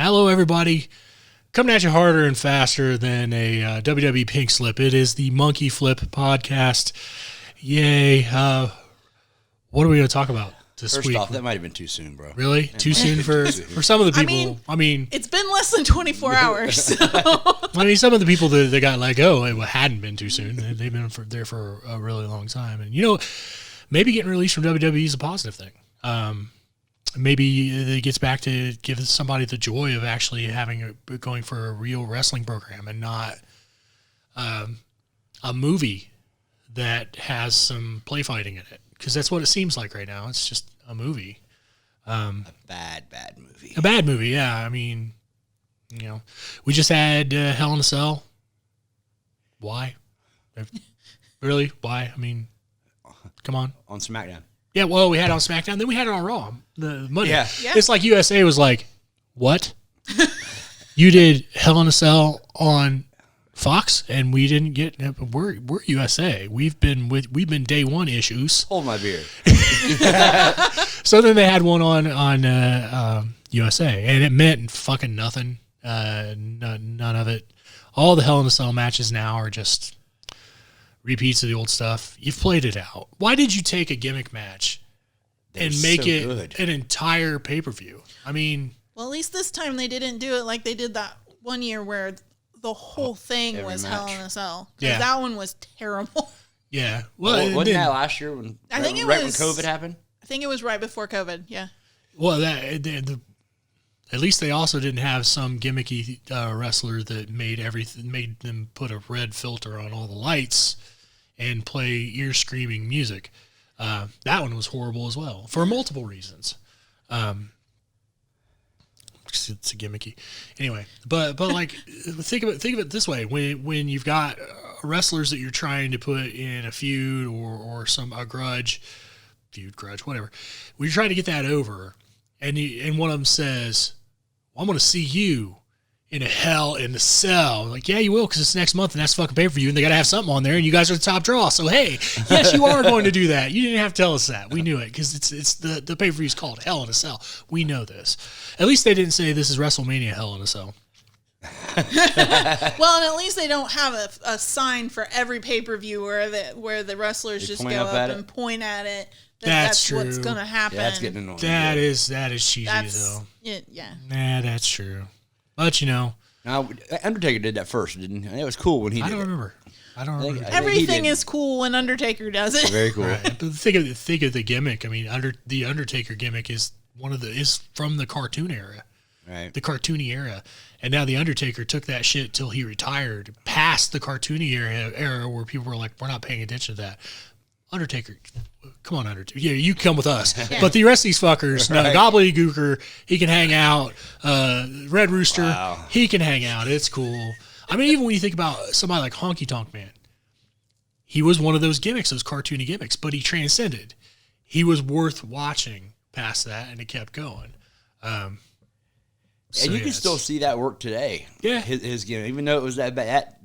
Hello, everybody. Coming at you harder and faster than a WWE pink slip. It is the Monkey Flip podcast. Yay. What are we going to talk about this week? First off, that might have been too soon, bro. Really? Too soon for some of the people? I mean, it's been less than 24 hours. So. I mean, some of the people that got let go, it hadn't been too soon. They've been there for a really long time. And, maybe getting released from WWE is a positive thing. Maybe it gets back to give somebody the joy of actually going for a real wrestling program and not a movie that has some play fighting in it. Because that's what it seems like right now. It's just a movie. A bad movie. A bad movie, yeah. I mean, we just had Hell in a Cell. Why? Really? Why? I mean, come on. On SmackDown. Yeah, well, we had it on SmackDown, then we had it on Raw. The Monday. Yeah. It's like USA was like, what? You did Hell in a Cell on Fox, and we didn't get. We're USA. We've been day one issues. Hold my beer. So then they had one on USA, and it meant fucking nothing. None of it. All the Hell in a Cell matches now are just repeats of the old stuff. You've played it out. Why did you take a gimmick match and make it an entire pay-per-view? I mean, well, at least this time they didn't do it like they did that one year where the whole thing was match. Hell in a Cell. Yeah, that one was terrible. Yeah, well, wasn't that last year when when COVID happened? I think it was right before COVID. Yeah. Well, at least they also didn't have some gimmicky wrestler that made them put a red filter on all the lights and play ear-screaming music. That one was horrible as well for multiple reasons. It's a gimmicky, anyway. But like think of it this way: when you've got wrestlers that you're trying to put in a feud or a grudge, whatever, when you're trying to get that over, and one of them says, "I'm going to see you in a Hell in a Cell." Like, yeah, you will, because it's next month and that's fucking pay-per-view, and they got to have something on there, and you guys are the top draw. So, hey, yes, you are going to do that. You didn't have to tell us that. We knew it, because it's the pay-per-view is called Hell in a Cell. We know this. At least they didn't say this is WrestleMania Hell in a Cell. Well, and at least they don't have a sign for every pay-per-view where the wrestlers just go up and point at it. That's true. What's going to happen. Yeah, that's getting annoying. That is cheesy, though. Yeah. Nah, that's true. But, Now, Undertaker did that first, didn't he? It was cool when he did it. I don't remember. Everything is cool when Undertaker does it. Very cool. Right. But think of the gimmick. I mean, the Undertaker gimmick is from the cartoon era. Right. The cartoony era. And now the Undertaker took that shit till he retired, past the cartoony era where people were like, we're not paying attention to that. Undertaker, come on, Undertaker. Yeah, you come with us. Yeah. But the rest of these fuckers, no, Gobbledygooker, he can hang out. Red Rooster, he can hang out. It's cool. I mean, even when you think about somebody like Honky Tonk Man, he was one of those gimmicks, those cartoony gimmicks, but he transcended. He was worth watching past that, and it kept going. And you can still see that work today. Yeah. His gimmick, even though it was that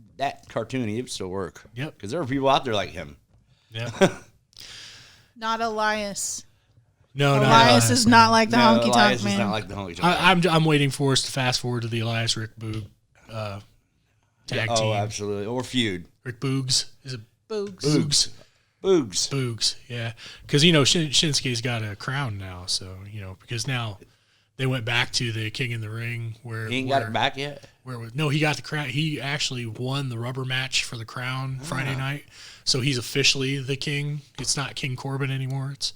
cartoony, it would still work. Yep. Because there are people out there like him. Yeah. Not Elias. No, Elias is not like the Honky Tonk Elias Man. is not like the Honky Tonk Man. I'm waiting for us to fast forward to the Elias Rick Boog tag team. Oh, absolutely. Or feud. Rick Boogs. Is it Boogs? Boogs, yeah. Because, Shinsuke's got a crown now, so, because now they went back to the King in the Ring. He ain't got it back yet? No, he got the crown. He actually won the rubber match for the crown Friday night. So he's officially the king. It's not King Corbin anymore. It's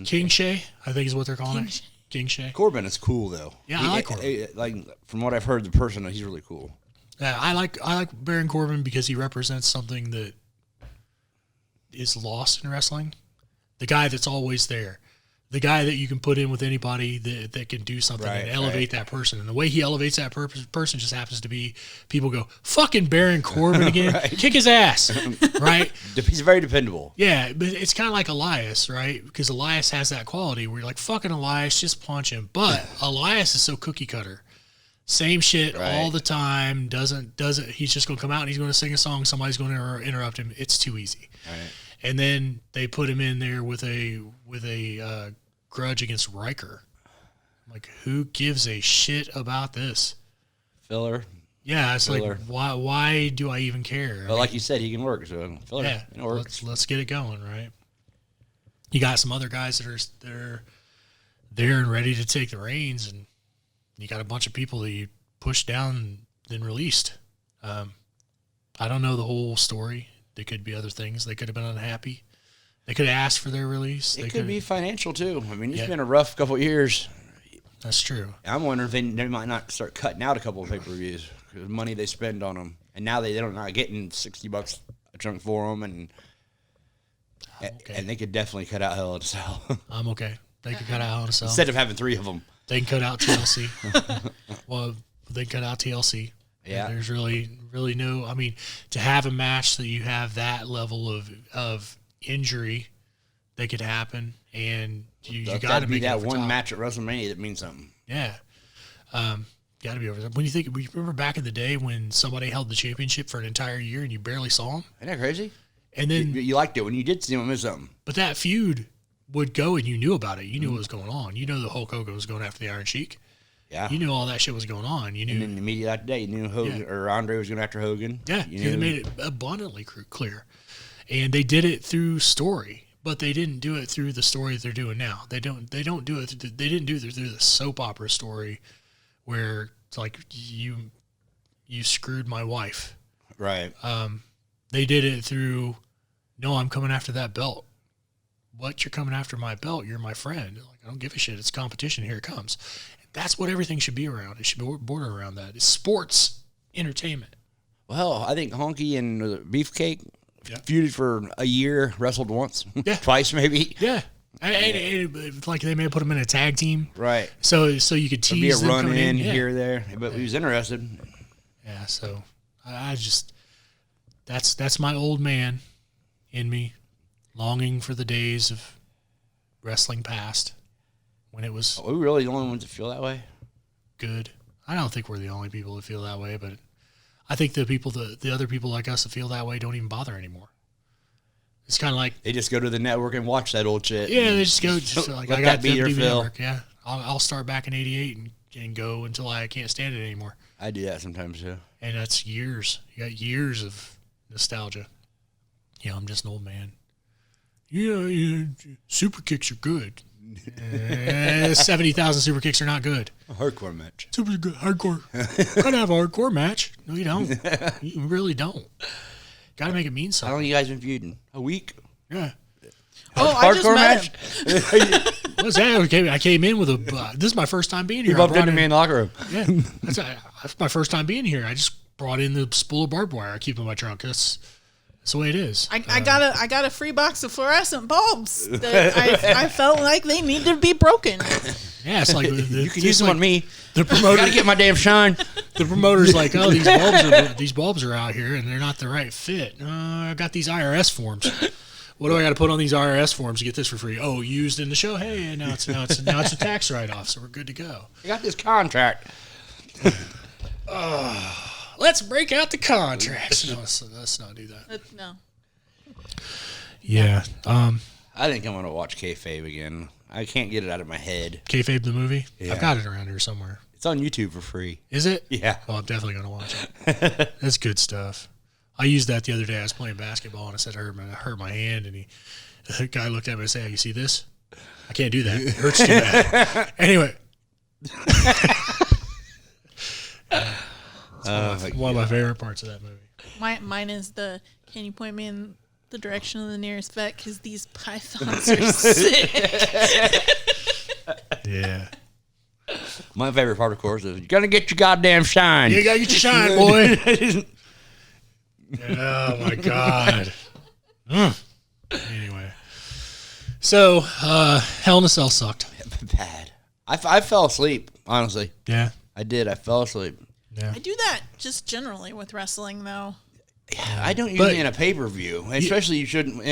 King Shay, I think is what they're calling it. King Shay. Corbin is cool, though. Yeah, I like Corbin. Like, from what I've heard, the person, he's really cool. I like Baron Corbin because he represents something that is lost in wrestling. The guy that's always there. The guy that you can put in with anybody that can do something and elevate that person. And the way he elevates that person just happens to be, people go, fucking Baron Corbin again? Kick his ass, right? He's very dependable. Yeah, but it's kind of like Elias, right? Because Elias has that quality where you're like, fucking Elias, just punch him. But Elias is so cookie cutter. Same shit all the time. Doesn't he's just going to come out and he's going to sing a song. Somebody's going to interrupt him. It's too easy. Right. And then they put him in there with a grudge against Riker. Like, who gives a shit about this? Filler. Yeah, it's filler. Like, why do I even care? Well, like you said, he can work, so filler. Yeah, it works. Let's get it going, right? You got some other guys that are there and ready to take the reins, and you got a bunch of people that you pushed down and then released. I don't know the whole story. There could be other things. They could have been unhappy. They could have asked for their release. It could be financial, too. I mean, it's been a rough couple of years. That's true. I'm wondering if they might not start cutting out a couple of pay-per-views because the money they spend on them. And now they're not getting $60 a chunk for them. And they could definitely cut out Hell in a Cell. I'm okay. They could cut out Hell in a Cell. Instead of having 3 of them. They can cut out TLC. Well, they cut out TLC. Yeah. There's really no, I mean, to have a match that you have that level of injury that could happen, and you got to be make that it one top. match at WrestleMania that means something. Yeah. Got to be over there. When you remember back in the day when somebody held the championship for an entire year and you barely saw them? Isn't that crazy? And then you liked it when you did see them, it was something. But that feud would go and you knew about it. You knew what was going on. You know the Hulk Hogan was going after the Iron Sheik. Yeah. You knew all that shit was going on. You knew. And then the media that day, you knew Hogan or Andre was going after Hogan. Yeah, they made it abundantly clear. And they did it through story, but they didn't do it through the story that they're doing now. They don't do it. They didn't do it through the soap opera story where it's like you screwed my wife. Right. They did it through, no, I'm coming after that belt. What, you're coming after my belt? You're my friend. Like, I don't give a shit. It's competition. Here it comes. That's what everything should be around. It should be bordered around that. It's sports entertainment. Well, I think Honky and Beefcake feuded for a year, wrestled once, twice maybe. Yeah. And like they may have put them in a tag team. Right. So you could tease them. Be a them run in here or there, but he was interested. Yeah, so I just, that's my old man in me, longing for the days of wrestling past. When it was... Are we really the only ones that feel that way? Good. I don't think we're the only people that feel that way, but I think the other people like us that feel that way don't even bother anymore. It's kind of like... They just go to the network and watch that old shit. Yeah, they just go... like, I got the network, yeah. I'll start back in 88 and go until I can't stand it anymore. I do that sometimes, too. And that's years. You got years of nostalgia. Yeah, I'm just an old man. Yeah, super kicks are good. 70,000 super kicks are not good. A hardcore match. Super good. Hardcore. Gotta have a hardcore match. No, you don't. You really don't. Gotta make it mean something. How long you guys been feuding? A week? Yeah. Oh, I just met him. What's that? I came in with a... this is my first time being here. You bumped into me in the locker room. Yeah. That's my first time being here. I just brought in the spool of barbed wire I keep in my trunk. That's the way it is. I got a free box of fluorescent bulbs that I felt like they needed to be broken. Yeah, it's like you can use them on me. The promoter gotta get my damn shine. The promoter's like, oh, these bulbs are out here and they're not the right fit. I got these IRS forms. What do I got to put on these IRS forms to get this for free? Oh, used in the show. Hey, now it's a tax write-off, so we're good to go. I got this contract. Let's break out the contracts. No, let's not do that. No. Yeah. I think I'm going to watch Kayfabe again. I can't get it out of my head. Kayfabe the movie? Yeah. I've got it around here somewhere. It's on YouTube for free. Is it? Yeah. Oh, I'm definitely going to watch it. That's good stuff. I used that the other day. I was playing basketball, and I said I hurt my hand, and the guy looked at me and said, you see this? I can't do that. It hurts too bad. Anyway. One of my favorite parts of that movie. Mine is can you point me in the direction of the nearest vet? Because these pythons are sick. Yeah. My favorite part, of course, is you got to get your goddamn shine. You got to get your shine, boy. Oh, my God. Anyway. So, Hell in a Cell sucked. Bad. I fell asleep, honestly. Yeah. I did. I fell asleep. Yeah. I do that just generally with wrestling, though. Yeah, I don't usually in a pay-per-view. Especially you shouldn't.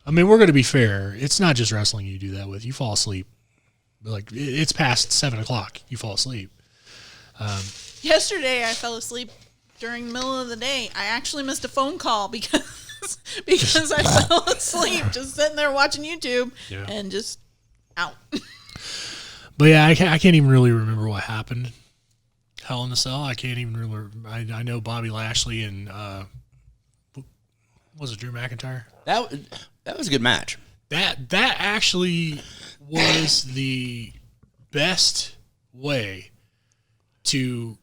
I mean, we're going to be fair. It's not just wrestling you do that with. You fall asleep. Like, it's past 7 o'clock. You fall asleep. Yesterday, I fell asleep during the middle of the day. I actually missed a phone call because I fell asleep just sitting there watching YouTube and just out. But yeah, I can't even really remember what happened. Hell in a Cell. I can't even remember. I know Bobby Lashley and was it Drew McIntyre? That was a good match. That actually was the best way to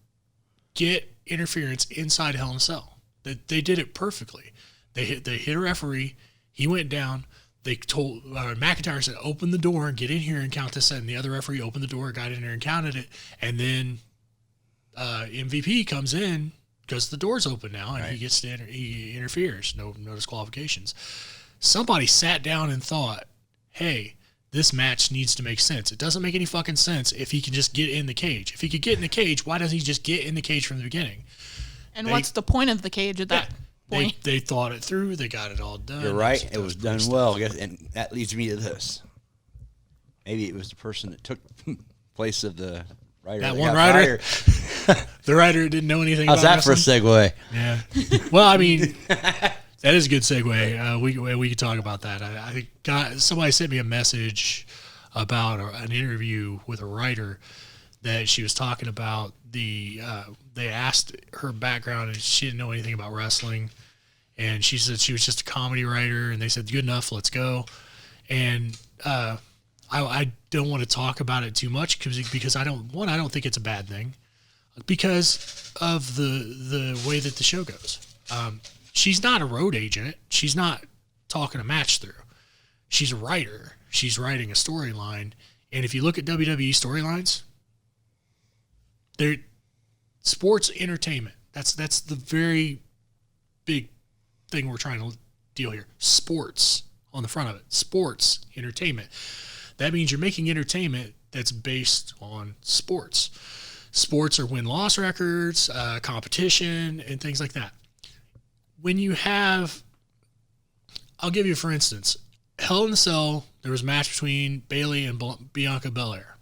get interference inside Hell in a Cell. They did it perfectly. They hit a referee. He went down. They told McIntyre said, "Open the door and get in here and count this." And the other referee opened the door, got in there and counted it. And then MVP comes in because the door's open now, and he gets to he interferes. No disqualifications. Somebody sat down and thought, "Hey, this match needs to make sense. It doesn't make any fucking sense if he can just get in the cage. If he could get in the cage, why doesn't he just get in the cage from the beginning?" And what's the point of the cage at that point? They thought it through. They got it all done. You're right. It was done well. I guess, and that leads me to this. Maybe it was the person that took place of the writer. That one writer? The writer didn't know anything How's about that for a segue? Yeah. Well, I mean, that is a good segue. We could talk about that. I got somebody sent me a message about an interview with a writer that she was talking about they asked her background and she didn't know anything about wrestling, and she said she was just a comedy writer, and they said, "Good enough, let's go." And I don't want to talk about it too much because I don't think it's a bad thing because of the way that the show goes. She's not a road agent. She's not talking a match through. She's a writer. She's writing a storyline. And if you look at WWE storylines, they're sports entertainment. That's the very big thing we're trying to deal here. Sports on the front of it. Sports entertainment. That means you're making entertainment that's based on sports. Sports are win-loss records, competition, and things like that. When you have, I'll give you for instance, Hell in a Cell, there was a match between Bayley and Bianca Belair.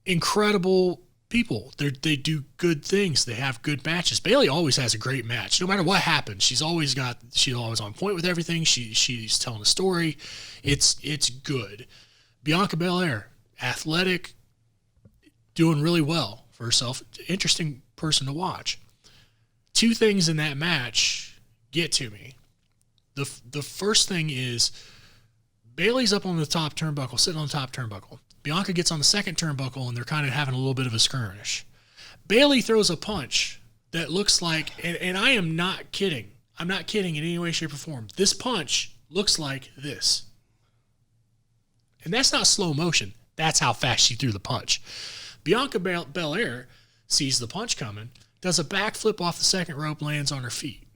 Incredible people. They do good things. They have good matches. Bayley always has a great match. No matter what happens, she's always on point with everything. She's telling a story. It's good. Bianca Belair, athletic, doing really well for herself. Interesting person to watch. Two things in that match get to me. The first thing is Bayley's up on the top turnbuckle, sitting on the top turnbuckle. Bianca gets on the second turnbuckle, and they're kind of having a little bit of a skirmish. Bayley throws a punch that looks like, and I am not kidding. I'm not kidding in any way, shape, or form. This punch looks like this. And that's not slow motion. That's how fast she threw the punch. Bianca Belair sees the punch coming, does a backflip off the second rope, lands on her feet.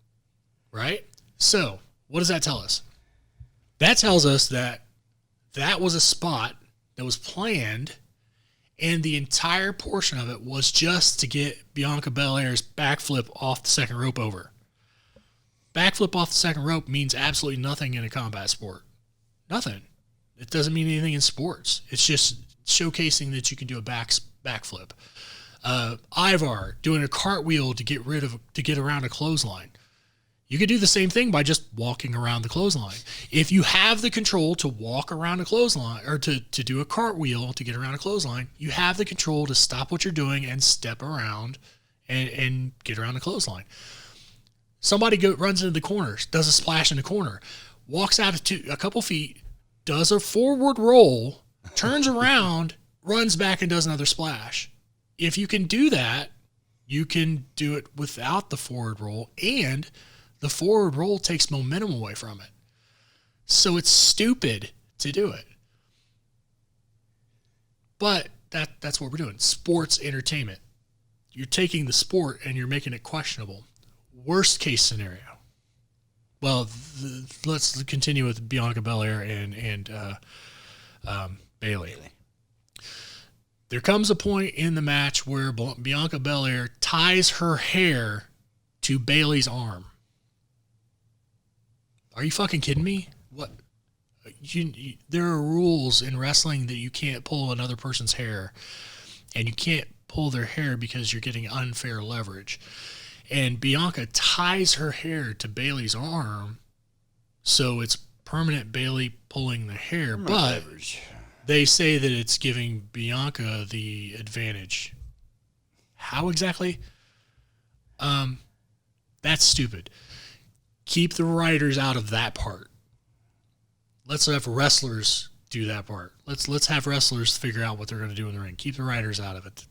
Right? So, what does that tell us? That tells us that was a spot that was planned, and the entire portion of it was just to get Bianca Belair's backflip off the second rope over. Backflip off the second rope means absolutely nothing in a combat sport. Nothing. It doesn't mean anything in sports. It's just showcasing that you can do a backflip. Ivar doing a cartwheel to get around a clothesline. You could do the same thing by just walking around the clothesline. If you have the control to walk around a clothesline or to do a cartwheel to get around a clothesline, you have the control to stop what you're doing and step around and get around the clothesline. Somebody runs into the corners, does a splash in the corner, walks out a couple feet, does a forward roll, turns around, runs back and does another splash. If you can do that, you can do it without the forward roll, and the forward roll takes momentum away from it. So it's stupid to do it. But that's what we're doing. Sports entertainment. You're taking the sport and you're making it questionable. Worst case scenario. Well, let's continue with Bianca Belair and Bayley. There comes a point in the match where Bianca Belair ties her hair to Bayley's arm. Are you fucking kidding me? What? There are rules in wrestling that you can't pull another person's hair, and you can't pull their hair because you're getting unfair leverage. And Bianca ties her hair to Bayley's arm, so it's permanent Bayley pulling the hair. They say that it's giving Bianca the advantage. How exactly? That's stupid. Keep the writers out of that part. Let's have wrestlers do that part. Let's have wrestlers figure out what they're going to do in the ring. Keep the writers out of it.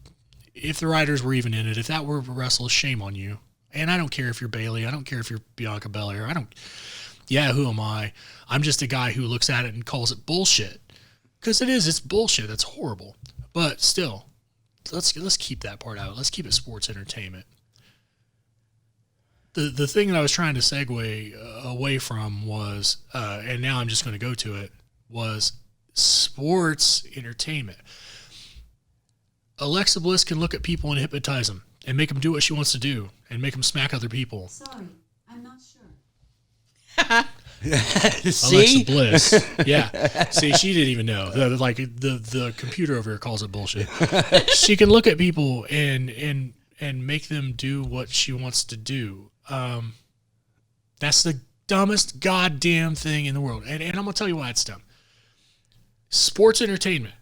If the writers were even in it, if that were wrestlers, shame on you. And I don't care if you're Bayley. I don't care if you're Bianca Belair. Who am I? I'm just a guy who looks at it and calls it bullshit. Because it's bullshit. That's horrible. But still, let's keep that part out. Let's keep it sports entertainment. The thing that I was trying to segue away from was, and now I'm just going to go to it, was sports entertainment. Alexa Bliss can look at people and hypnotize them and make them do what she wants to do and make them smack other people. Sorry, I'm not sure. Alexa Bliss. Yeah. See, she didn't even know. The computer over here calls it bullshit. She can look at people and make them do what she wants to do. That's the dumbest goddamn thing in the world. And I'm going to tell you why it's dumb. Sports entertainment.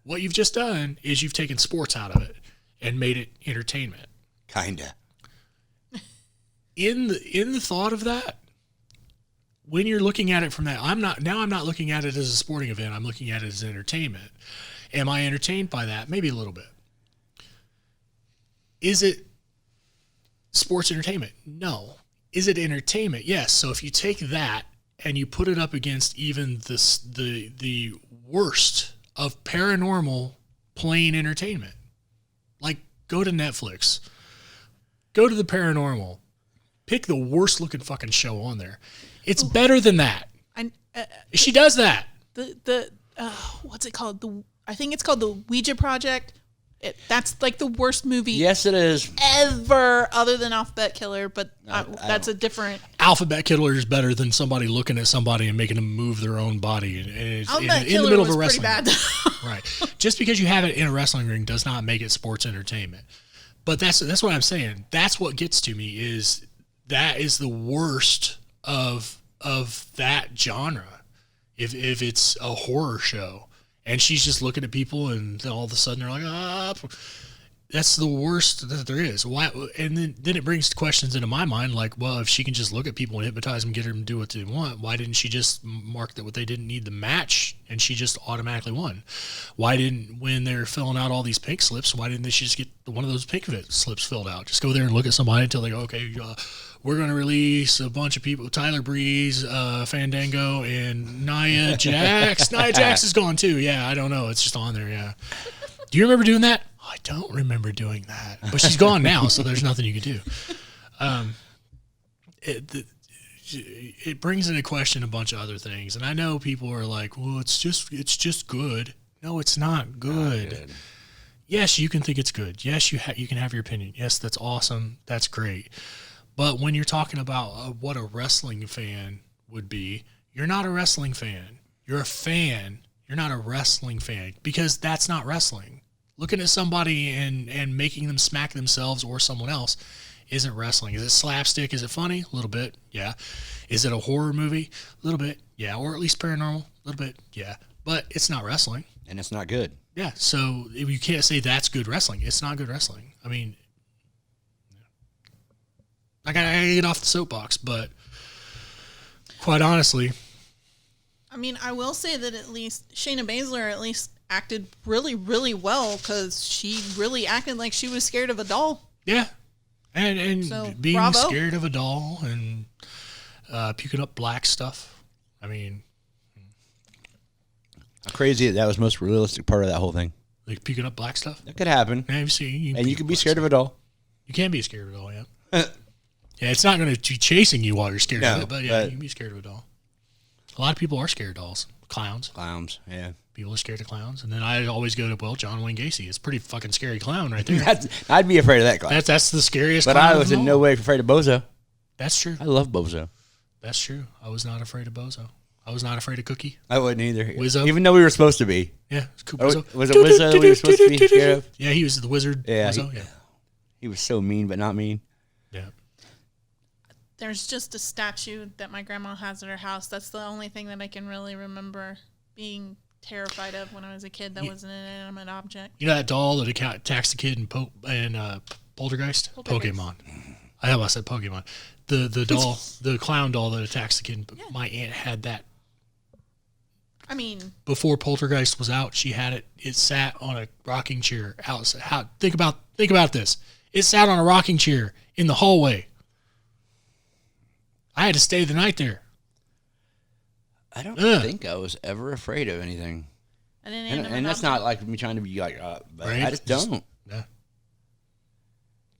What you've just done is you've taken sports out of it and made it entertainment. Kinda. In the thought of that, when you're looking at it from that, I'm not looking at it as a sporting event. I'm looking at it as entertainment. Am I entertained by that? Maybe a little bit. Is it sports entertainment? No. Is it entertainment? Yes. So if you take that and you put it up against even the worst of paranormal plain entertainment, like go to Netflix, go to the paranormal, pick the worst looking fucking show on there. It's better than that. She does that. What's it called? I think it's called the Ouija Project. That's like the worst movie. Yes, it is. Ever, other than Alphabet Killer, but that's a different. Alphabet Killer is better than somebody looking at somebody and making them move their own body in the middle of a wrestling ring. Right. Just because you have it in a wrestling ring does not make it sports entertainment. But that's what I'm saying. That's what gets to me is that is the worst of that genre. If it's a horror show. And she's just looking at people, and all of a sudden they're like, ah, that's the worst that there is. Why? And then it brings questions into my mind, like, well, if she can just look at people and hypnotize them, get them to do what they want, why didn't she just mark that what they didn't need the match, and she just automatically won? Why didn't, when they're filling out all these pink slips, why didn't they just get one of those pink slips filled out? Just go there and look at somebody until they go, okay, we're going to release a bunch of people, Tyler Breeze, Fandango, and Nia Jax. Nia Jax is gone too. Yeah, I don't know. It's just on there, yeah. Do you remember doing that? I don't remember doing that. But she's gone now, so there's nothing you can do. It brings into question a bunch of other things. And I know people are like, well, it's just good. No, it's not good. Not good. Yes, you can think it's good. Yes, you can have your opinion. Yes, that's awesome. That's great. But when you're talking about what a wrestling fan would be, you're not a wrestling fan. You're a fan. You're not a wrestling fan because that's not wrestling. Looking at somebody and making them smack themselves or someone else isn't wrestling. Is it slapstick? Is it funny? A little bit, yeah. Is it a horror movie? A little bit, yeah. Or at least paranormal? A little bit, yeah. But it's not wrestling. And it's not good. Yeah, so you can't say that's good wrestling. It's not good wrestling. I mean, I gotta get off the soapbox, but quite honestly, I mean, I will say that at least Shayna Baszler at least acted really, really well because she really acted like she was scared of a doll. Yeah, and so, being bravo. Scared of a doll and puking up black stuff. I mean, crazy that was the most realistic part of that whole thing. Like puking up black stuff. That could happen. Yeah, you can be scared of a doll. You can be scared of a doll, yeah. Yeah, it's not going to be chasing you while you're scared of it, but yeah, you can be scared of a doll. A lot of people are scared of dolls. Clowns. Clowns, yeah. People are scared of clowns. And then I always go to, well, John Wayne Gacy. It's a pretty fucking scary clown right there. I'd be afraid of that clown. That's the scariest but clown. But I was in no way afraid of Bozo. That's true. I love Bozo. That's true. I was not afraid of Bozo. I was not afraid of Cookie. I wouldn't either. Wizzo. Even though we were supposed to be. Yeah. Wizzo. Was it Wizzo we were supposed to be scared of? Yeah, he was the wizard. Yeah. Wizzo, He was so mean, but not mean. Yeah. There's just a statue that my grandma has at her house. That's the only thing that I can really remember being terrified of when I was a kid. That wasn't an inanimate object. You know that doll that attacks the kid in Poltergeist? Pokemon. I almost said Pokemon. The doll, the clown doll that attacks the kid. Yeah. My aunt had that. I mean, before Poltergeist was out, she had it. It sat on a rocking chair outside. Think about this. It sat on a rocking chair in the hallway. I had to stay the night there. I don't think I was ever afraid of anything. And that's not like me trying to be like, right? I just don't.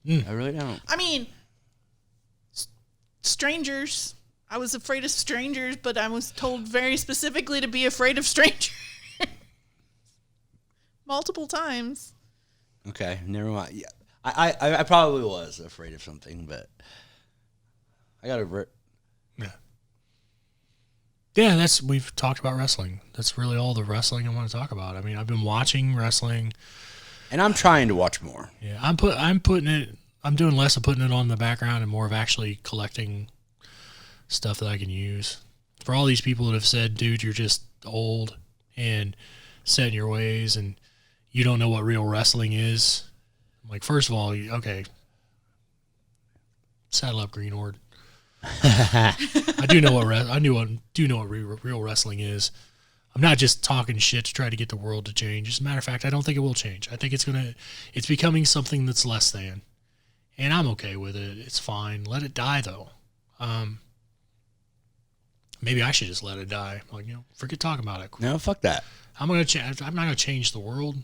Yeah. I really don't. I mean, strangers. I was afraid of strangers, but I was told very specifically to be afraid of strangers. Multiple times. Okay, never mind. Yeah, I probably was afraid of something, but I got over it. Yeah, we've talked about wrestling. That's really all the wrestling I want to talk about. I mean, I've been watching wrestling, and I'm trying to watch more. Yeah, I'm doing less of putting it on the background and more of actually collecting stuff that I can use. For all these people that have said, dude, you're just old and set in your ways and you don't know what real wrestling is. I'm like, first of all, okay, saddle up, Green Horde. I do know what real wrestling is. I'm not just talking shit to try to get the world to change. As a matter of fact, I don't think it will change. I think it's becoming something that's less than, and I'm okay with it. It's fine. Let it die, though. Maybe I should just let it die. Like, forget talking about it. No, fuck that. I'm not gonna change the world.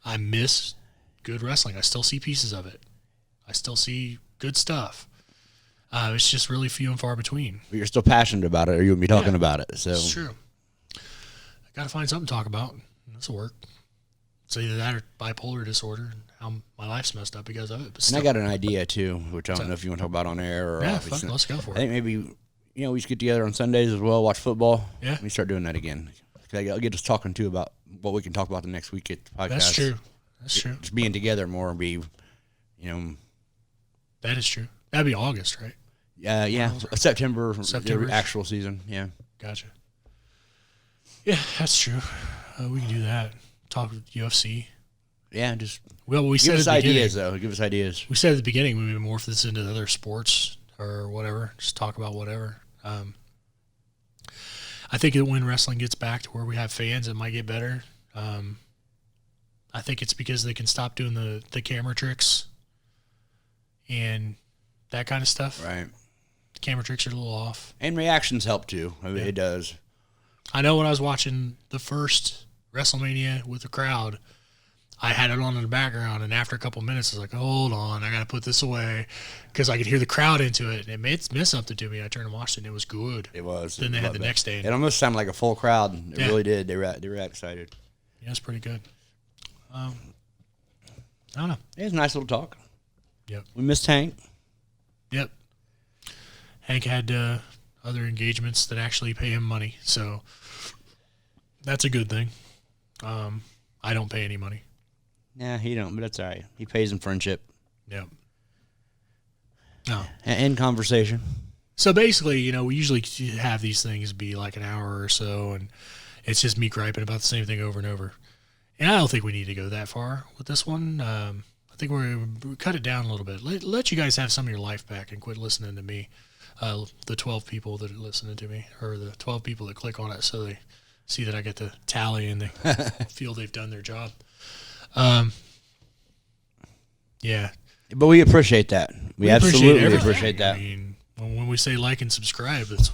I miss good wrestling. I still see pieces of it. I still see good stuff. It's just really few and far between. But you're still passionate about it, or you would be talking about it. So it's true. I got to find something to talk about. This will work. It's either that or bipolar disorder and how my life's messed up because of it. But and I got an idea, too, which I don't know if you want to talk about on air or off. Let's go for it. I think maybe, we should get together on Sundays as well, watch football. Yeah. We start doing that again. I'll get us talking, too, about what we can talk about the next week at the podcast. That's true. Just being together more and be, That is true. That'd be August, right? Yeah. September. The actual season, yeah. Gotcha. Yeah, that's true. We can do that. Talk with UFC. Yeah, just we give us ideas, though. Give us ideas. We said at the beginning we would morph this into other sports or whatever. Just talk about whatever. I think that when wrestling gets back to where we have fans, it might get better. I think it's because they can stop doing the camera tricks and that kind of stuff. Right. The camera tricks are a little off. And reactions help, too. I mean, it does. I know when I was watching the first WrestleMania with the crowd, I had it on in the background, and after a couple minutes, I was like, hold on, I got to put this away, because I could hear the crowd into it, and it meant something to me. I turned and watched it, and it was good. It was. Then they had the next day. It almost sounded like a full crowd. It really did. They were excited. Yeah, it's pretty good. I don't know. It was a nice little talk. Yep. We missed Hank. Yep. Hank had other engagements that actually pay him money, so that's a good thing. I don't pay any money. Yeah, he don't, but that's all right. He pays in friendship. Yep. No. In conversation. So basically, we usually have these things be like an hour or so, and it's just me griping about the same thing over and over. And I don't think we need to go that far with this one. I think we cut it down a little bit. Let you guys have some of your life back and quit listening to me. The 12 people that are listening to me, or the 12 people that click on it, so they see that I get the tally and they feel they've done their job. Yeah. But we appreciate that. We absolutely appreciate that. I mean, when we say like and subscribe, that's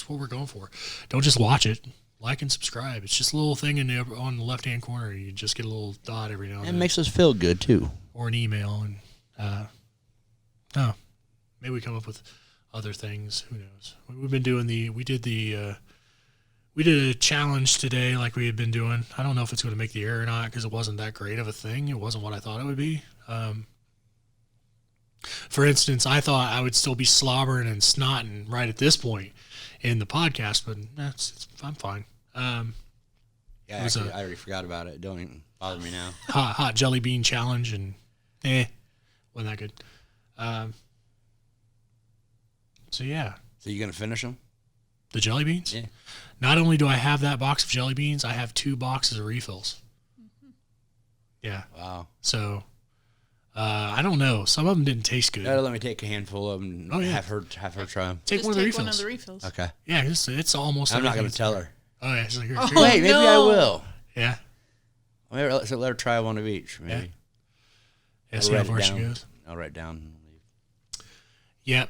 what we're going for. Don't just watch it. Like and subscribe. It's just a little thing on the left-hand corner. You just get a little dot every now and then. It makes us feel good, too. Or an email. And maybe we come up with other things. Who knows? We've been doing we did a challenge today like we had been doing. I don't know if it's going to make the air or not because it wasn't that great of a thing. It wasn't what I thought it would be. For instance, I thought I would still be slobbering and snotting right at this point in the podcast, but I'm fine. Yeah, actually, I already forgot about it. Don't even bother me now. Hot jelly bean challenge, and wasn't that good. So yeah. So you gonna finish them? The jelly beans? Yeah. Not only do I have that box of jelly beans, I have 2 boxes of refills. Yeah. Wow. So, I don't know. Some of them didn't taste good. Let me take a handful of them. Oh, yeah. Have her try them. Take one of the refills. Okay. Yeah, it's almost. I'm not going to tell her. Oh yeah. So here, Wait, maybe I will. Yeah. So let her try one of each. Maybe. Yeah. See how far she goes. I'll write down. Yeah.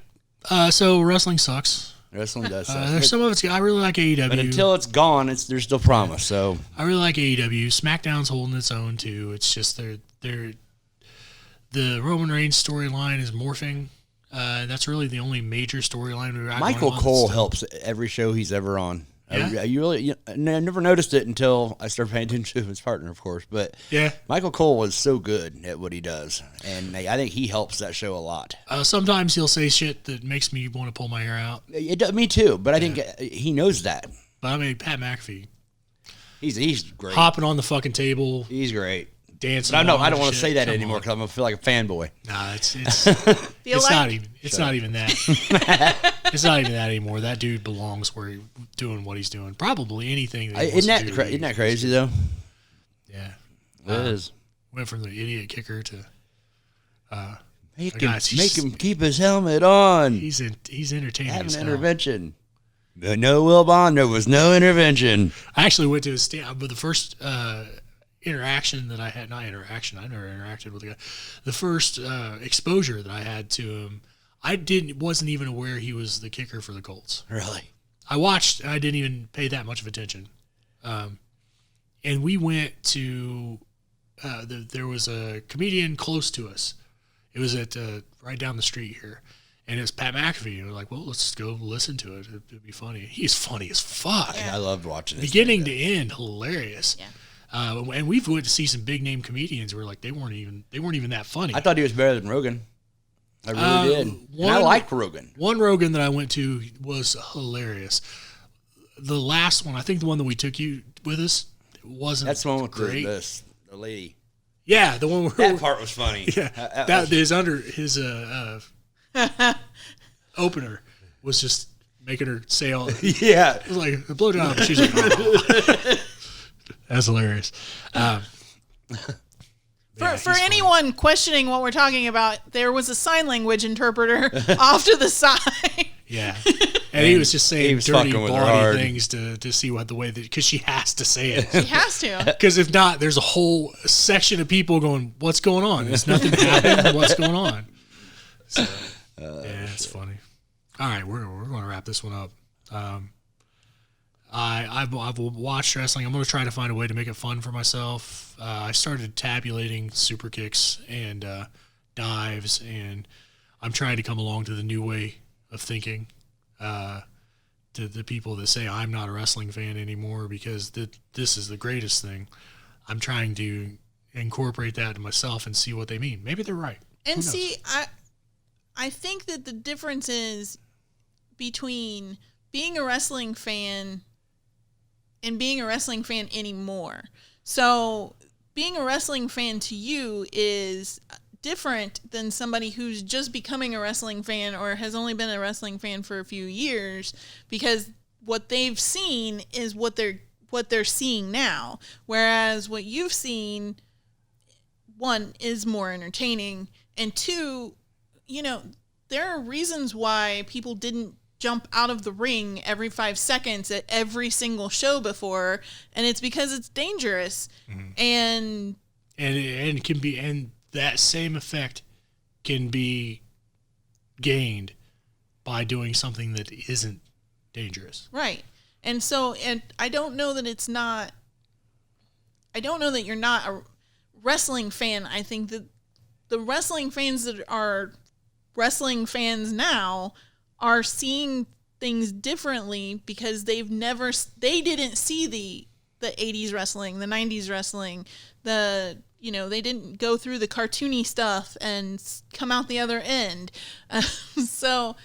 So wrestling sucks. Wrestling does suck. There's some of it's. I really like AEW. But until it's gone, there's still promise. So I really like AEW. SmackDown's holding its own too. It's just the Roman Reigns storyline is morphing. That's really the only major storyline we've got. Michael Cole helps every show he's ever on. Yeah. I never noticed it until I started paying attention to his partner, of course. But yeah, Michael Cole is so good at what he does, and I think he helps that show a lot. Sometimes he'll say shit that makes me want to pull my hair out. Me too, but I think he knows that. But I mean, Pat McAfee, he's great. Hopping on the fucking table, he's great. Dancing. But I don't want to say that anymore because I'm gonna feel like a fanboy. Nah, it's not even. It's not even that. It's not even that anymore. That dude belongs where he's doing what he's doing. Probably anything. Isn't that crazy though? Yeah, it is. Went from the idiot kicker to make him keep his helmet on. He's entertaining. Have an intervention. No, Will Bond. There was no intervention. I actually went to his stand, but the first interaction that I had, not interaction, I never interacted with the guy. The first exposure that I had to him, wasn't even aware he was the kicker for the Colts. Really? I watched, I didn't even pay that much of attention. And we went to, there was a comedian close to us. It was at right down the street here. And it's Pat McAfee. And we're like, well, let's go listen to it. It'd be funny. He's funny as fuck. Yeah. I loved watching it. Beginning to end, hilarious. Yeah. And we've went to see some big name comedians where like they weren't even that funny. I thought he was better than Rogan. I really did. And I like Rogan. One Rogan that I went to was hilarious. The last one, I think the one that we took you with us, wasn't. That's the one with great. The lady. Yeah, the one where that part was funny. Yeah, his opener was just making her say all. Yeah, it was like a blowjob. She's like, oh. That's hilarious. For anyone questioning what we're talking about, there was a sign language interpreter off to the side. Yeah, and he was just saying dirty, bawdy things to see what the way that, because she has to say it. She has to. Because if not, there's a whole section of people going, "What's going on? There's nothing happened. What's going on?" So, yeah, it's funny. All right, we're going to wrap this one up. I've watched wrestling. I'm going to try to find a way to make it fun for myself. I started tabulating super kicks and dives, and I'm trying to come along to the new way of thinking. To the people that say I'm not a wrestling fan anymore because this is the greatest thing, I'm trying to incorporate that to myself and see what they mean. Maybe they're right. And see, I think that the difference is between being a wrestling fan and being a wrestling fan anymore. So being a wrestling fan to you is different than somebody who's just becoming a wrestling fan or has only been a wrestling fan for a few years, because what they've seen is what they're seeing now. Whereas what you've seen, one, is more entertaining, and two, there are reasons why people didn't jump out of the ring every 5 seconds at every single show before, and it's because it's dangerous. Mm-hmm. And can be, and that same effect can be gained by doing something that isn't dangerous. Right. And so, and I don't know that you're not a wrestling fan. I think that the wrestling fans that are wrestling fans now are seeing things differently because they didn't see the 80s wrestling, the 90s wrestling, they didn't go through the cartoony stuff and come out the other end. So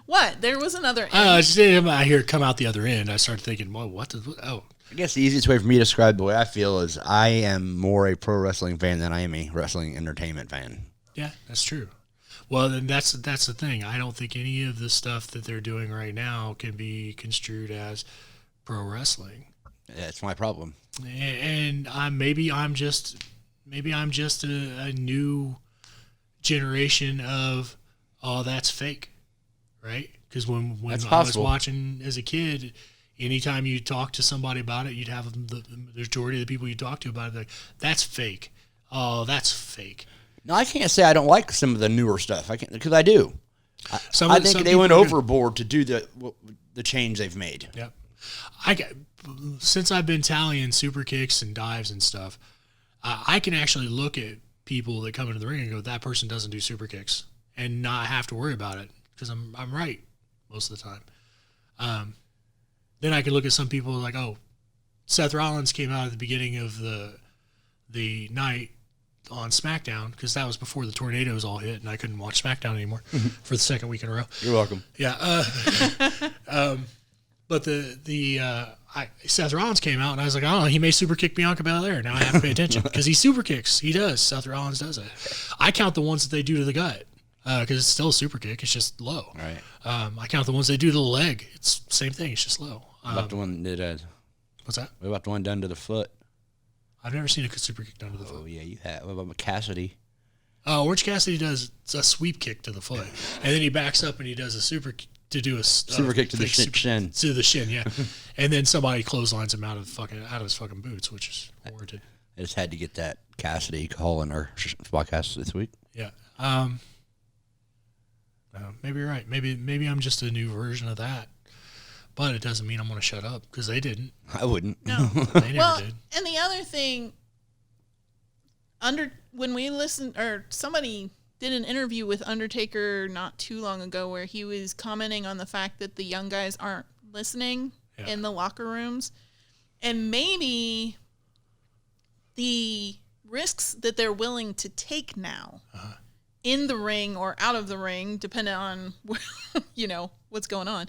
what? There was another end. I hear come out the other end. I started thinking, well, I guess the easiest way for me to describe the way I feel is I am more a pro wrestling fan than I am a wrestling entertainment fan. Yeah, that's true. Well, then that's the thing. I don't think any of the stuff that they're doing right now can be construed as pro wrestling. That's my problem. And maybe I'm just a new generation of, oh, that's fake, right? Because when I was watching as a kid, anytime you talk to somebody about it, you'd have the majority of the people you talk to about it like, that's fake. Oh, that's fake. No, I can't say I don't like some of the newer stuff. I can't, because I do. I think they went overboard to do the change they've made. Yep. Since I've been tallying super kicks and dives and stuff, I can actually look at people that come into the ring and go, that person doesn't do super kicks, and not have to worry about it because I'm right most of the time. Then I can look at some people like, oh, Seth Rollins came out at the beginning of the night on SmackDown because that was before the tornadoes all hit and I couldn't watch SmackDown anymore for the second week in a row. You're welcome. Yeah. But Seth Rollins came out and I was like, oh, he may super kick Bianca Belair. Now I have to pay attention because he super kicks. He does. Seth Rollins does it. I count the ones that they do to the gut because it's still a super kick. It's just low. Right. I count the ones they do to the leg. It's the same thing. It's just low. What about the one that did? What's that? What about the one done to the foot? I've never seen a super kick done to the foot. Oh, yeah, you have. What about Cassidy? Oh, Orange Cassidy does a sweep kick to the foot. And then he backs up and he does a super kick to the shin. To the shin, yeah. And then somebody clotheslines him out of his fucking boots, which is warranted. I just had to get that Cassidy call in our podcast this week. Yeah. Maybe you're right. Maybe I'm just a new version of that. But it doesn't mean I'm going to shut up because they didn't. I wouldn't. No. They never did. And the other thing, when we listened, or somebody did an interview with Undertaker not too long ago where he was commenting on the fact that the young guys aren't listening in the locker rooms. And maybe the risks that they're willing to take now in the ring or out of the ring, depending on, what's going on.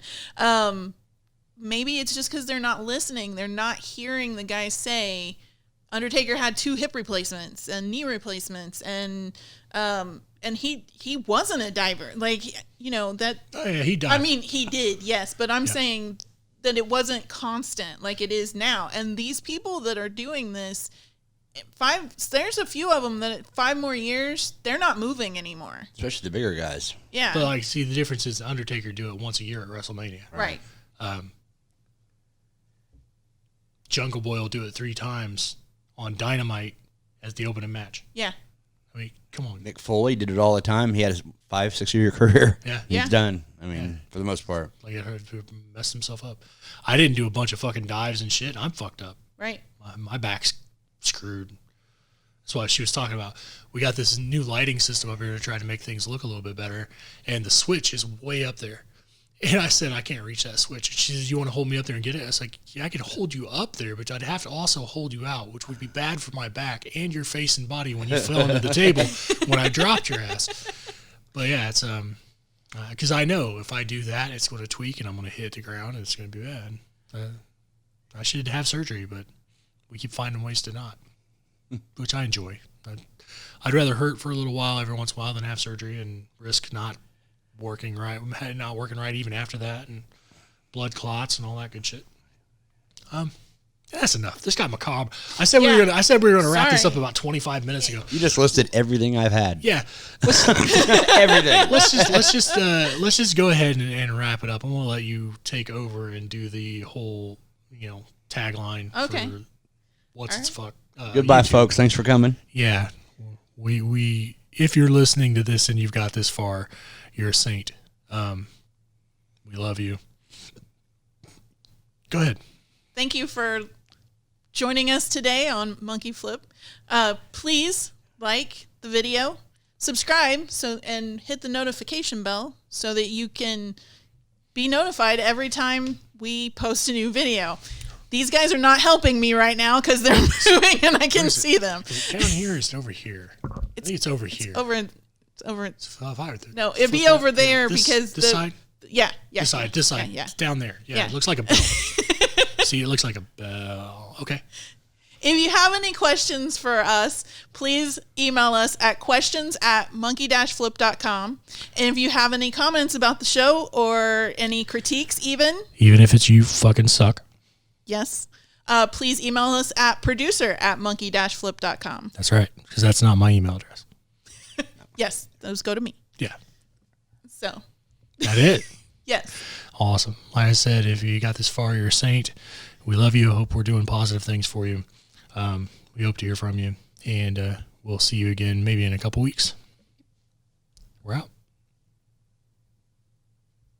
Maybe it's just because they're not listening. They're not hearing the guys say, Undertaker had 2 hip replacements and knee replacements, and he wasn't a diver. Like, that. Oh, yeah, he died. I mean, he did, yes, but I'm saying that it wasn't constant like it is now. And these people that are doing this, there's a few of them that 5 more years, they're not moving anymore. Especially the bigger guys. Yeah. But, see, the difference is Undertaker do it once a year at WrestleMania. Right. Jungle Boy will do it 3 times on Dynamite as the opening match. Yeah. I mean, come on. Mick Foley did it all the time. He had his 5-6 year career. Yeah. He's done. I mean, for the most part. Like, it messed himself up. I didn't do a bunch of fucking dives and shit. I'm fucked up. Right. My back's screwed. That's what she was talking about. We got this new lighting system up here to try to make things look a little bit better, and the switch is way up there. And I said, I can't reach that switch. And she says, you want to hold me up there and get it? I was like, yeah, I could hold you up there, but I'd have to also hold you out, which would be bad for my back and your face and body when you fell into the table when I dropped your ass. But yeah, it's because I know if I do that, it's going to tweak and I'm going to hit the ground and it's going to be bad. I should have surgery, but we keep finding ways to not, which I enjoy. I'd rather hurt for a little while every once in a while than have surgery and risk not working right even after that, and blood clots and all that good shit. That's enough. This got macabre. I said we were gonna wrap this up about 25 minutes ago. You just listed everything I've had. Yeah, everything. Let's just go ahead and wrap it up. I'm gonna let you take over and do the whole tagline. Okay. For what's its fuck. Goodbye, YouTube. folks. Thanks for coming. Yeah, we if you're listening to this and you've got this far, you're a saint. We love you. Go ahead. Thank you for joining us today on Monkey Flip. Please like the video, subscribe, and hit the notification bell so that you can be notified every time we post a new video. These guys are not helping me right now because they're moving and I can see them. Is it down here? Is it over here? I think it's over here. It's over. No, it'd be over there because this side. Yeah. This side. Yeah. It's down there. Yeah. It looks like a bell. See, it looks like a bell. Okay. If you have any questions for us, please email us at questions@monkey-flip.com. And if you have any comments about the show or any critiques even if it's you fucking suck. Yes. Please email us at producer@monkey-flip.com. That's right, because that's not my email address. Yes, those go to me. Yeah. So. That it? Yes. Awesome. Like I said, if you got this far, you're a saint. We love you. Hope we're doing positive things for you. We hope to hear from you, and we'll see you again maybe in a couple weeks. We're out.